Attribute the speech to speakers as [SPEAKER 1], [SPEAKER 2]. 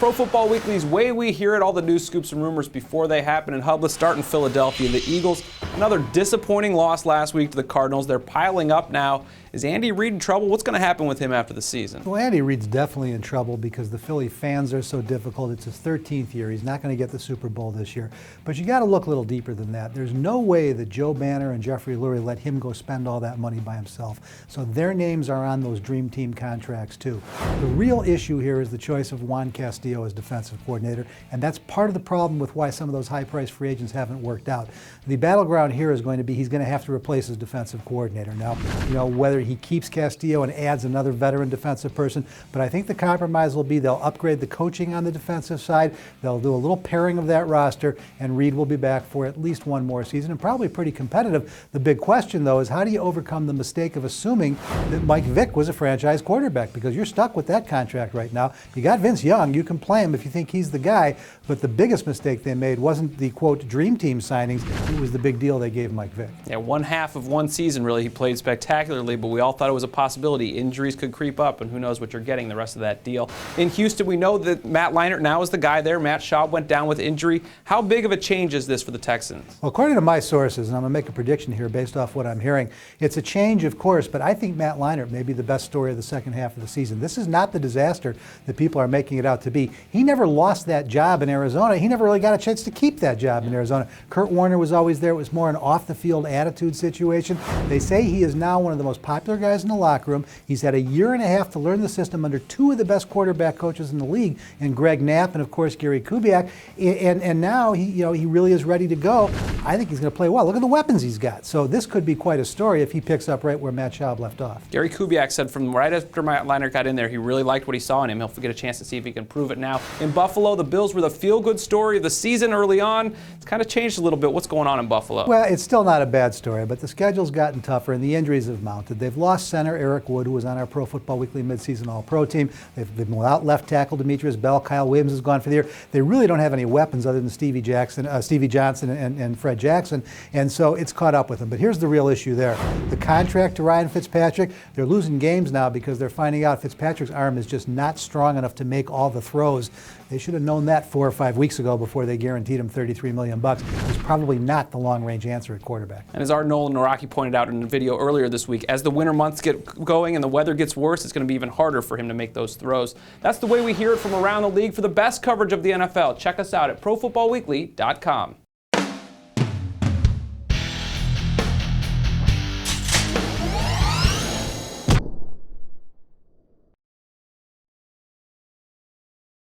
[SPEAKER 1] Pro Football Weekly's Way We Hear It, all the news, scoops, and rumors before they happen. And Hub, let's start in Philadelphia. The Eagles, another disappointing loss last week to the Cardinals. They're piling up now. Is Andy Reid in trouble? What's going to happen with him after the season?
[SPEAKER 2] Well, Andy Reid's definitely in trouble because the Philly fans are so difficult. It's his 13th year. He's not going to get the Super Bowl this year. But you got to look a little deeper than that. There's no way that Joe Banner and Jeffrey Lurie let him go spend all that money by himself. So their names are on those dream team contracts too. The real issue here is the choice of Juan Castillo as defensive coordinator, and that's part of the problem with why some of those high-priced free agents haven't worked out. The battleground here is going to be he's going to have to replace his defensive coordinator. Now, whether he keeps Castillo and adds another veteran defensive person, but I think the compromise will be they'll upgrade the coaching on the defensive side, they'll do a little pairing of that roster, and Reid will be back for at least one more season and probably pretty competitive. The big question, though, is how do you overcome the mistake of assuming that Mike Vick was a franchise quarterback? Because you're stuck with that contract right now. You got Vince Young, you can play him if you think he's the guy, but the biggest mistake they made wasn't the, quote, dream team signings, it was the big deal they gave Mike Vick.
[SPEAKER 1] Yeah, one half of one season, really, he played spectacularly, but we all thought it was a possibility. Injuries could creep up, and who knows what you're getting the rest of that deal. In Houston, we know that Matt Leinart now is the guy there. Matt Schaub went down with injury. How big of a change is this for the Texans?
[SPEAKER 2] Well, according to my sources, and I'm going to make a prediction here based off what I'm hearing, it's a change, of course, but I think Matt Leinart may be the best story of the second half of the season. This is not the disaster that people are making it out to be. He never lost that job in Arizona. He never really got a chance to keep that job in Arizona. Kurt Warner was always there. It was more an off-the-field attitude situation. They say he is now one of the most popular guys in the locker room. He's had a year and a half to learn the system under two of the best quarterback coaches in the league, and Greg Knapp and, of course, Gary Kubiak. And now he really is ready to go. I think he's going to play well. Look at the weapons he's got. So this could be quite a story if he picks up right where Matt Schaub left off.
[SPEAKER 1] Gary Kubiak said from right after Matt Leinart got in there, he really liked what he saw in him. He'll get a chance to see if he can prove it now. In Buffalo, the Bills were the feel-good story of the season early on. It's kind of changed a little bit. What's going on in Buffalo?
[SPEAKER 2] Well, it's still not a bad story, but the schedule's gotten tougher and the injuries have mounted. They've lost center Eric Wood, who was on our Pro Football Weekly midseason All-Pro team. They've been without left tackle Demetrius Bell. Kyle Williams has gone for the year. They really don't have any weapons other than Stevie Johnson and Fred Jackson, and so it's caught up with them. But here's the real issue there. The contract to Ryan Fitzpatrick, they're losing games now because they're finding out Fitzpatrick's arm is just not strong enough to make all the throws. They should have known that 4 or 5 weeks ago before they guaranteed him $33 million. He's probably not the long-range answer at quarterback.
[SPEAKER 1] And as our Nolan Naraki pointed out in a video earlier this week, as the winter months get going and the weather gets worse, it's going to be even harder for him to make those throws. That's the way we hear it from around the league. For the best coverage of the NFL, check us out at ProFootballWeekly.com.